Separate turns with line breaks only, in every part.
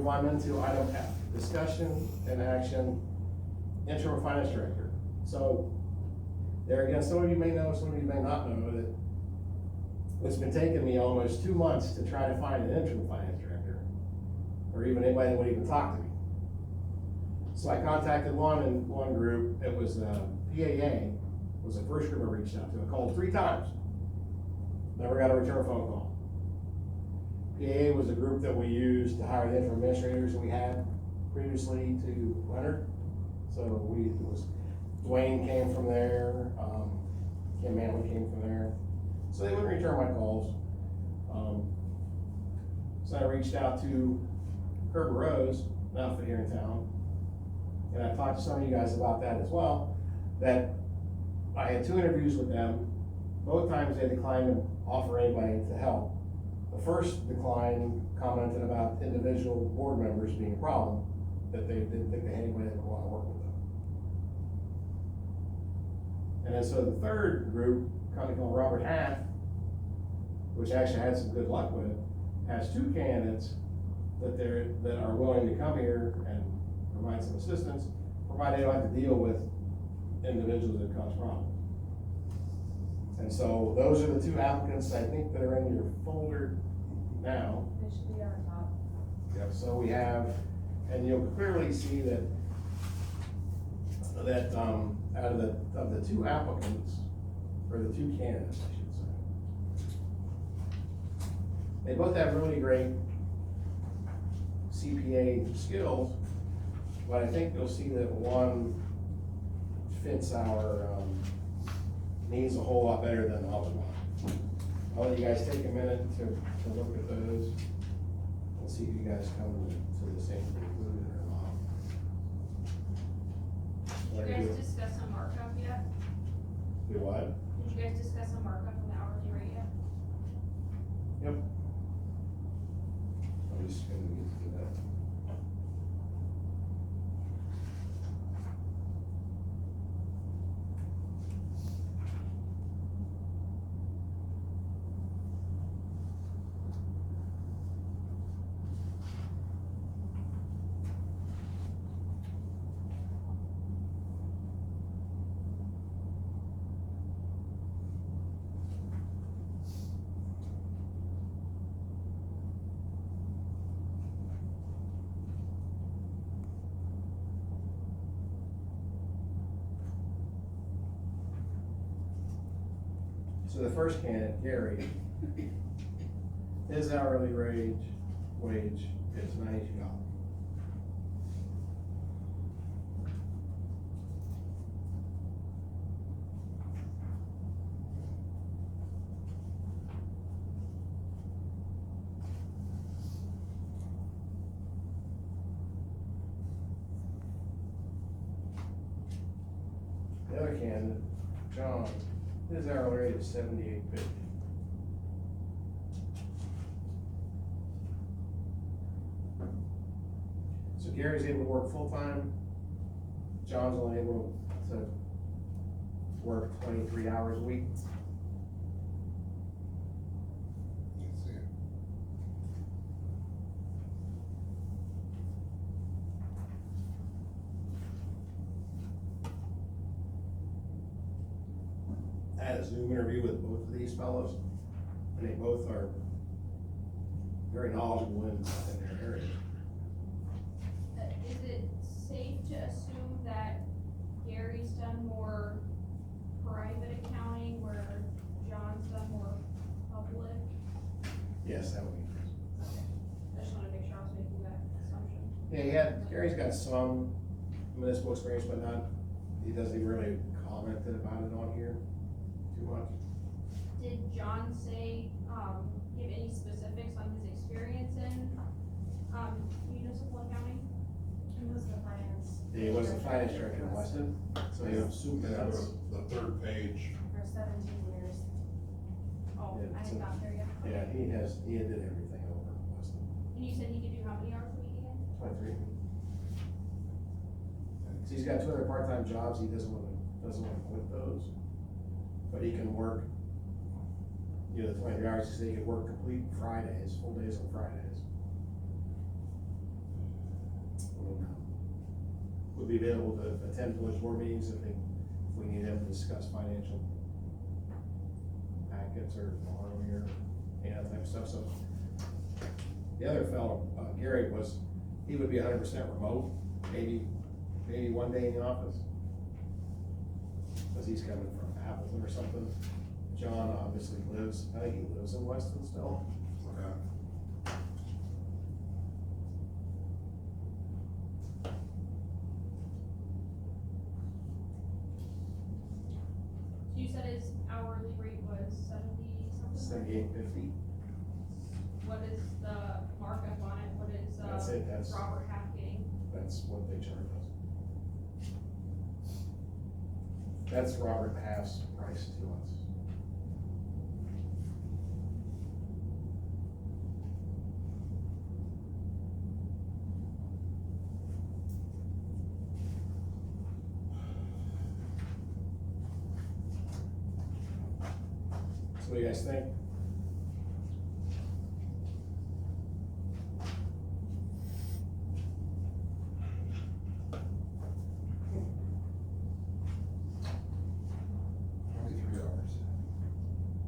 move on into item F, discussion and action, interim finance director. So, there again, some of you may know, some of you may not know that it's been taking me almost 2 months to try to find an interim finance director, or even anybody that would even talk to me. So I contacted one group, it was, PAA, was the first group I reached out to. I called 3 times, never got a return phone call. PAA was a group that we used to hire the interim administrators that we had previously to Leonard. So Dwayne came from there, Kim Manley came from there. So they wouldn't return my calls. So I reached out to Herb Rose, an outfit here in town, and I talked to some of you guys about that as well, that I had 2 interviews with them. Both times they declined to offer anybody to help. The first decline commented about individual board members being a problem, that they didn't think they had anybody that would want to work with them. And then so the third group, a company called Robert Half, which actually had some good luck with, has 2 candidates that are willing to come here and provide some assistance, provided they don't have to deal with individuals that cause problems. And so those are the 2 applicants, I think, that are in your folder now.
They should be on top.
Yep, so we have, and you'll clearly see that out of the 2 applicants, or the 2 candidates, I should say, they both have really great CPA skills, but I think you'll see that one fits our needs a whole lot better than the other one. I'll let you guys take a minute to look at those and see if you guys come to the same conclusion or not.
Did you guys discuss a markup yet?
Do what?
Did you guys discuss a markup on the hourly rate yet?
Yep. I'm just gonna get to that. So the first candidate, Gary, his hourly wage is $92. The other candidate, John, his hourly rate is $78.50. So Gary's able to work full-time, John's only able to work 23 hours a week.
Let's see.
I had a Zoom interview with both of these fellows, and they both are very knowledgeable in their area.
Is it safe to assume that Gary's done more private accounting where John's done more public?
Yes, that would be.
Okay. I just wanna make sure I was making that assumption.
Yeah, Gary's got some municipal experience, but not, he doesn't even really commented about it on here too much.
Did John say, give any specifics on his experience in, municipal accounting?
He was the finance.
He was the finance director in Weston, so he was super.
Yeah, the 3rd page.
For 17 years.
Oh,
Yeah,
I
so-
had got there yet.
Yeah, he did everything over in Weston.
And you said he could do how many hours a week again?
23. So he's got 2 other part-time jobs, he doesn't wanna quit those. But he can work, the 23 hours, so he could work complete Fridays, full days on Fridays. would be available to attend village board meetings if we need him to discuss financial packets or borrowing or any of that type of stuff, so. The other fellow, Gary, he would be 100% remote, maybe one day in the office. Cause he's coming from Appleton or something. John obviously I think he lives in Weston still.
Okay.
So you said his hourly rate was 70 something?
78.50.
What is the markup on it? What is,
That's it, that's-
Robert Half getting?
That's what they charge us. That's Robert Half's price to us. So what do you guys think?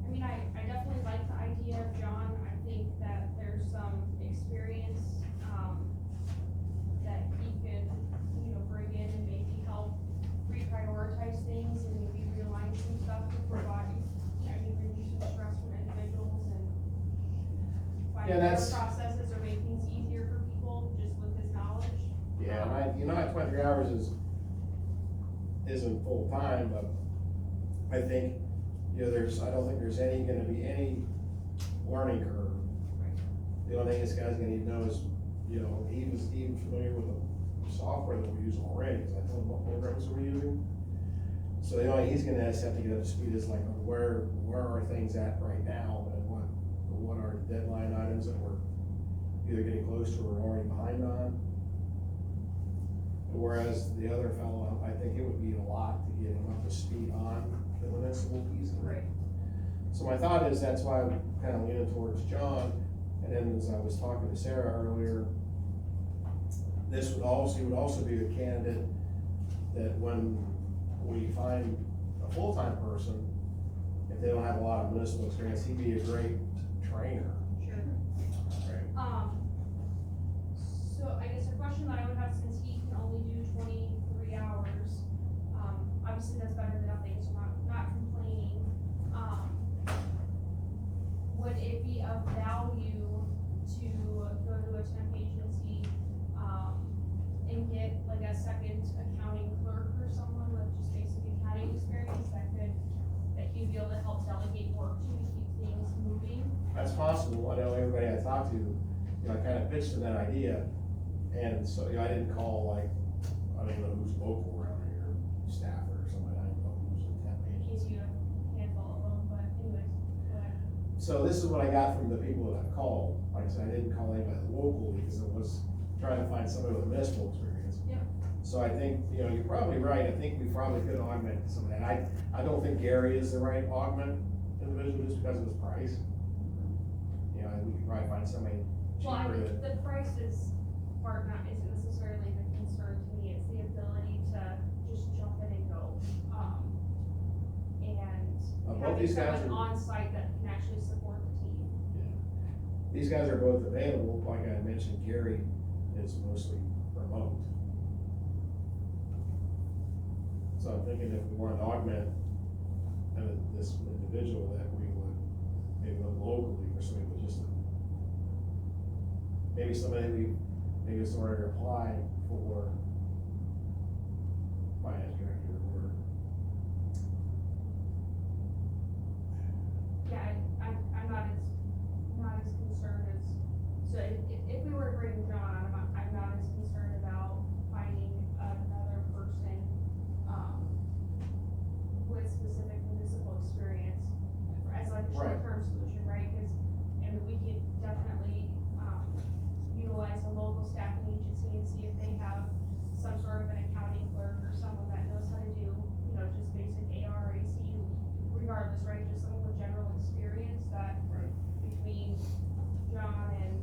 I mean, I definitely like the idea of John. I think that there's some experience, that he can, bring in and maybe help reprioritize things and maybe realign some stuff to provide, relieve some stress from individuals and find
Yeah,
better
that's-
processes or make things easier for people just with his knowledge.
Yeah, and at 23 hours isn't full time, but I think, I don't think there's gonna be any learning curve. The only thing this guy's gonna need to know is, he was even familiar with the software that we're using already, because I told him what programs we're using. So the only, he's gonna have to get up to speed is like, where are things at right now, and what are deadline items that we're either getting close to or already behind on. Whereas the other fellow, I think it would be a lot to get him up to speed on the municipal piece of it.
Right.
So my thought is, that's why I'm kind of leaning towards John, and then as I was talking to Sarah earlier, he would also be a candidate that when we find a full-time person, if they don't have a lot of municipal experience, he'd be a great trainer.
Sure.
Right.
So I guess a question that I would have, since he can only do 23 hours, obviously that's better than nothing, so not complaining. Would it be of value to go to a temp agency, and get like a second accounting clerk or someone with just basic accounting experience that he'd be able to help delegate work to keep things moving?
That's possible. I know everybody I talked to, I kind of pitched them that idea, and so, I didn't call I don't even know who's local around here, Stafford or somebody, I don't know who's a temp
In case
agency.
you handful of them, but anyways, go ahead.
So this is what I got from the people that I've called. Like I said, I didn't call anybody locally because it was trying to find somebody with municipal experience.
Yep.
So I think, you're probably right. I think we probably could augment some of that. I don't think Gary is the right augment individual just because of his price. We could probably find somebody
Well, I
cheaper
think
that,
the prices part isn't necessarily the concern to me, it's the ability to just jump in and go. And
both these guys
having
are,
someone on site that can actually support the team.
these guys are both available. Like I mentioned, Gary is mostly remote. So I'm thinking if we wanted to augment this individual, that we would maybe look locally for somebody with just maybe it's already applied for finance director or.
Yeah, I'm not as concerned as, so if we were to bring John, I'm not as concerned about finding another person, with specific municipal experience as like a
Right.
short-term solution, right? Cause, we could definitely, utilize a local staffing agency and see if they have some sort of an accounting clerk or someone that knows how to do, just basic AR, AC, regardless, right? Just someone with general experience that
Right.
between John and,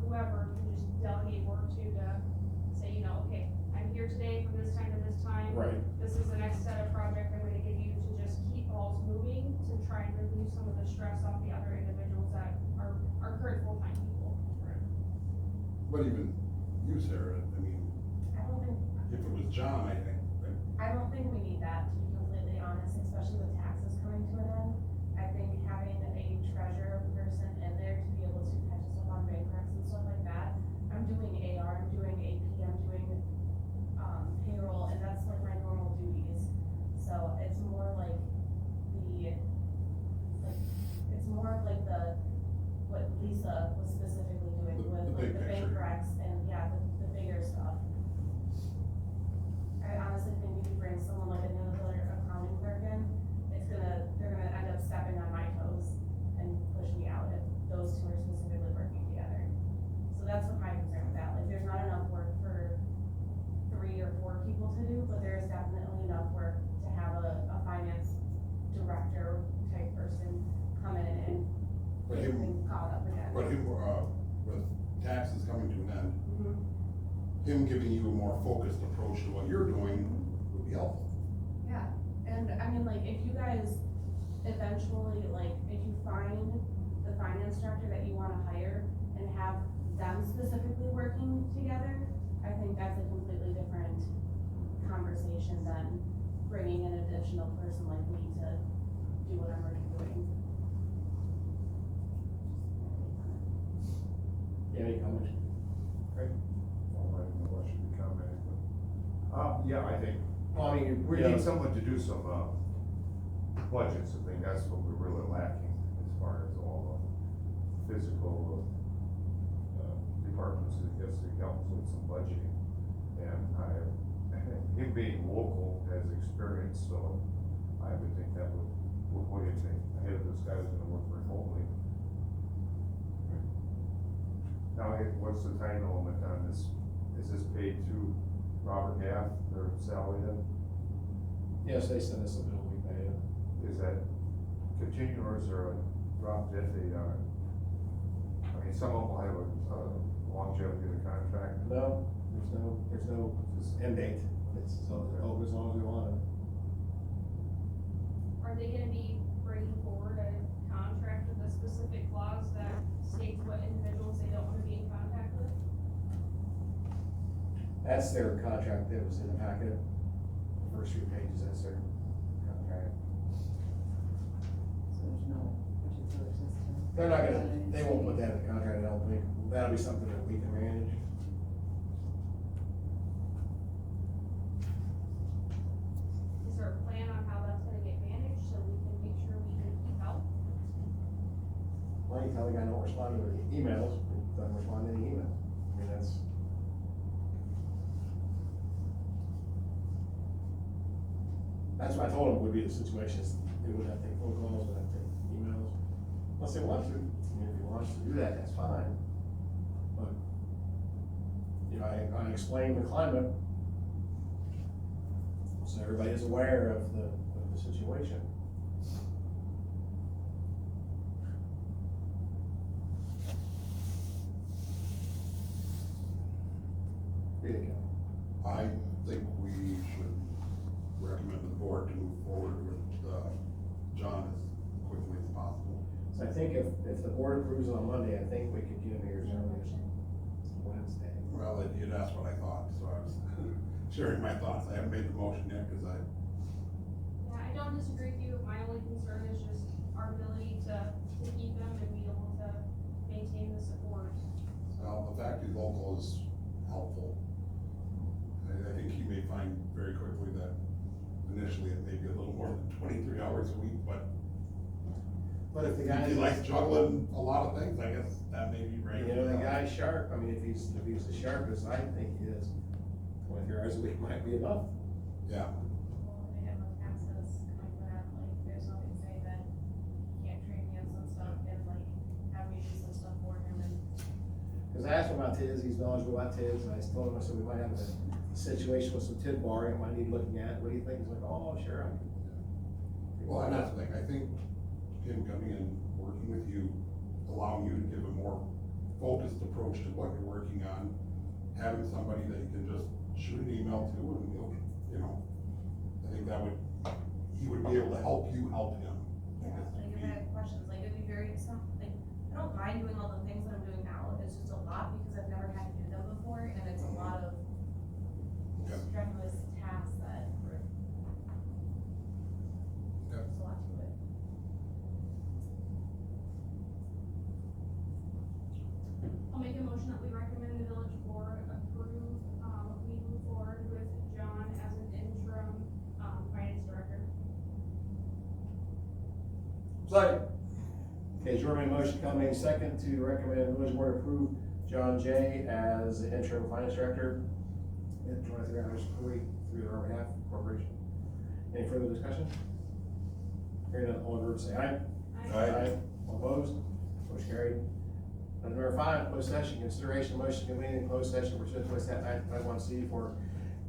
whoever can just
But even you, Sarah, I mean,
I don't think,
if it was John,
I don't think we need that, to be completely honest, especially with taxes coming to an end. I think having a treasurer person in there to be able to catch us up on bank recs and stuff like that. I'm doing AR, I'm doing AP, I'm doing, payroll, and that's like my normal duties. So it's more like it's more of like what Lisa was specifically doing
The
with
big
like the bank
picture.
recs and, yeah, the bigger stuff. I honestly think if you bring someone like another accounting clerk in, they're gonna end up stepping on my toes and push me out if those two are specifically working together. So that's what my concern with that, like, there's not enough work for 3 or 4 people to do, but there is definitely enough work to have a finance director type person come in and
But
get
him-
things caught up again.
with taxes coming to an end,
Mhm.
him giving you a more focused approach to what you're doing would be helpful.
Yeah, and I mean, like, if you guys eventually, like, if you find the finance director that you wanna hire and have them specifically working together, I think that's a completely different conversation than bringing an additional person like me to do what I'm already doing.
Yeah, any comments?
Well, I don't know what should be commenting, but, yeah, I think
Well, I mean,
we need someone to do some, budgets. I think that's what we're really lacking as far as all the physical, departments that gets to help us with some budgeting. And him being local has experience, so I would think that would, what do you think? Ahead of this guy who's gonna work remotely. Now, what's the time limit on this? Is this paid to Robert Gaff, their salary then?
Yes, they sent us a bill, we paid it.
Is that continuing or is there a drop dead date on it? I mean, some of them will have a longevity of the contract.
No, there's no end date, it's open as long as we want it.
Are they gonna be bringing forward a contract with a specific clause that states what individuals they don't wanna be in contact with?
That's their contract that was in the packet, the first 3 pages, that's their contract.
So there's no particular system?
They're not gonna, they won't put that in the contract, I don't think, that'll be something that we can manage.
Is there a plan on how that's gonna get managed, so we can make sure we can keep help?
Well, you tell the guy don't respond to the emails, doesn't respond to any emails, I mean, that's what I told him would be the situation, is they would have to take phone calls, would have to take emails, unless they want to. I mean, if he wants to do that, that's fine. But, you know, I explained the climate, so everybody is aware of the situation. Read it, Ken.
I think we should recommend the board to move forward with, John as quickly as possible.
So I think if the board approves on Monday, I think we could get him here as early as Wednesday.
Well, you'd asked what I thought, so I was sharing my thoughts. I haven't made the motion yet, cause
Yeah, I don't disagree with you, my only concern is just our ability to keep them and be able to maintain the support.
well, the fact he's local is helpful. I think he may find very quickly that initially it may be a little more than 23 hours a week, but
But if the
if
guy.
he likes juggling a lot of things, I guess that may be right.
You know, the guy's sharp, I mean, if he's the sharpest, I think he is, 23 hours a week might be enough.
Yeah,
Well, they have no taxes coming for that, like, there's nothing to say that he can't train me on some stuff and like have me do some stuff for him and.
Cause I asked him about TIDs, he's knowledgeable about TIDs, and I told him, I said, we might have a situation with some TID borrowing, might need looking at, what do you think? He's like, oh, sure.
well, and that's the thing, I think him coming in, working with you, allowing you to give a more focused approach to what you're working on, having somebody that you can just shoot an email to and he'll, you know, I think that would, he would be able to help you help him. I
Yeah,
guess
like
would
if
be-
I had questions, like it'd be very, like, I don't mind doing all the things that I'm doing now, it's just a lot because I've never had to do
Second. Okay, Jordan made a motion, Cal made a second to recommend the village board approve John Jay as the interim finance director at 23 hours per week through the Urban Half Corporation. Any further discussion? Hearing none, all in favor say aye.
Aye.
All opposed? Motion carried. Item number 5, closed session, consideration motion convening closed session pursuant to West 951C for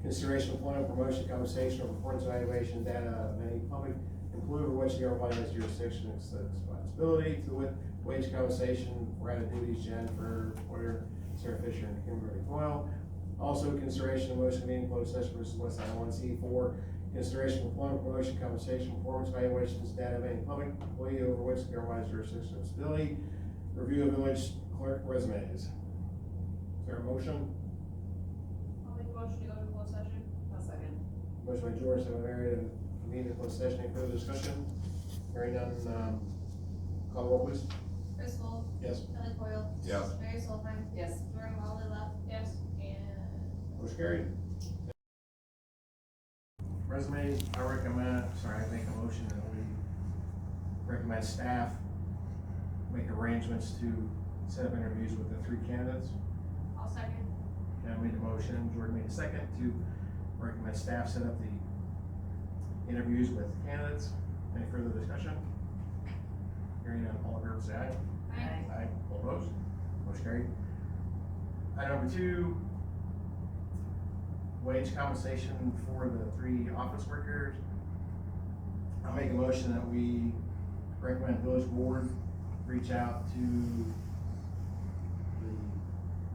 consideration of employment, promotion, compensation, or performance evaluation data of any public employee over which the government body has jurisdiction and responsibility, to wit, wage compensation for added duties, Jennifer Poyer, Sarah Fisher, and Kimberly Coyle. Also, consideration of motion convening closed session versus West 951C for consideration of employment, promotion, compensation, performance evaluations, data of any public employee over which the government has jurisdiction and responsibility, review of village clerk resumes. Is there a motion?
I'll make a motion to go to closed session.
I'll second.
Motion by George, second by Mary, to convene the closed session. Any further discussion? Hearing none, call the roll, please.
Chris Gold,
Yes.
Kimberly Coyle,
Yes.
Mary Solheim,
Yes.
Jordan Wallace left,
Yes.
and
Motion carried. Resume, I make a motion that we recommend staff make arrangements to set up interviews with the 3 candidates.
I'll second.
Ken made a motion, Jordan made a second to recommend staff set up the interviews with candidates. Any further discussion? Hearing none, all in favor say aye.
Aye.
Aye. All opposed? Motion carried. Item number 2, wage compensation for the 3 office workers. I'll make a motion that we recommend village board reach out to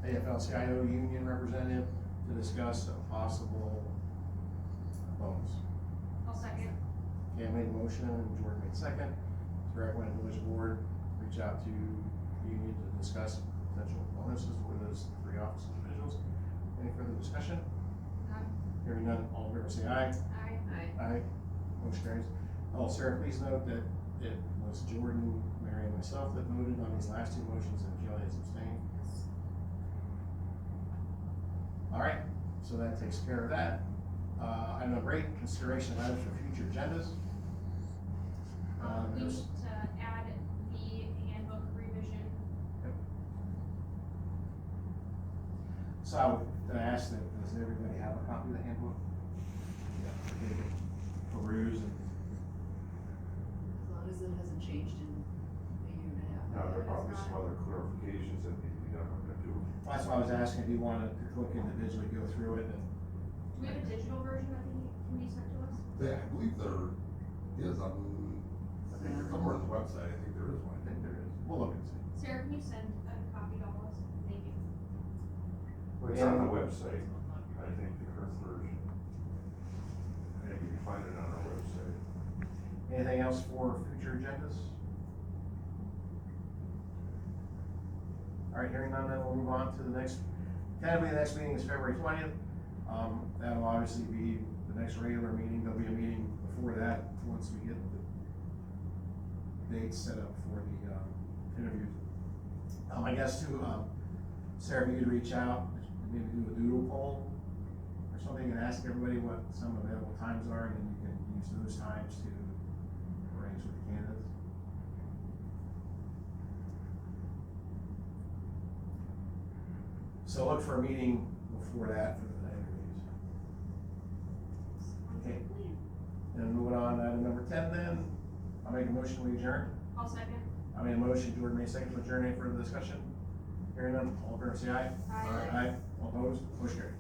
the AFL-CIO union representative to discuss a possible bonus.
I'll second.
Cam made a motion and Jordan made a second to recommend village board reach out to the union to discuss potential bonuses for those 3 office individuals. Any further discussion?
None.
Hearing none, all in favor say aye.
Aye.
Aye.
Aye. Motion carries. Oh, Sarah, please note that it was Jordan, Mary, and myself that voted on these last 2 motions, and Kelly has abstained. All right, so that takes care of that. Item number 8, consideration of items for future agendas.
We need
There's-
to add the handbook revision.
So I would ask that, does everybody have a copy of the handbook? They can peruse and,
As long as it hasn't changed in a year and a half.
Now, there are probably some other clarifications that need to be done on that too.
that's why I was asking if you wanted to click individually, go through it, and
Do we have a digital version that can be sent to us?
I believe there is on, I think there's somewhere on the website, I think there is one.
I think there is. We'll look and see.
Sarah, can you send a copy to all of us? Thank you.
Well, it's on the website, I think, the current version. I think you can find it on our website.
Anything else for future agendas? All right, hearing none, then we'll move on to the next, tentatively, the next meeting is February 20th. That'll obviously be the next regular meeting. There'll be a meeting before that, once we get the dates set up for the, interviews. I guess too, Sarah, if you could reach out, maybe do a doodle poll or something, and ask everybody what some available times are, and then you can use those times to arrange with the candidates. So look for a meeting before that for the interviews. Okay. And moving on, item number 10 then, I'll make a motion we adjourn.
I'll second.
I made a motion, Jordan made a second to adjourn. Any further discussion? Hearing none, all in favor say aye.
Aye.
Aye. All opposed? Motion carried.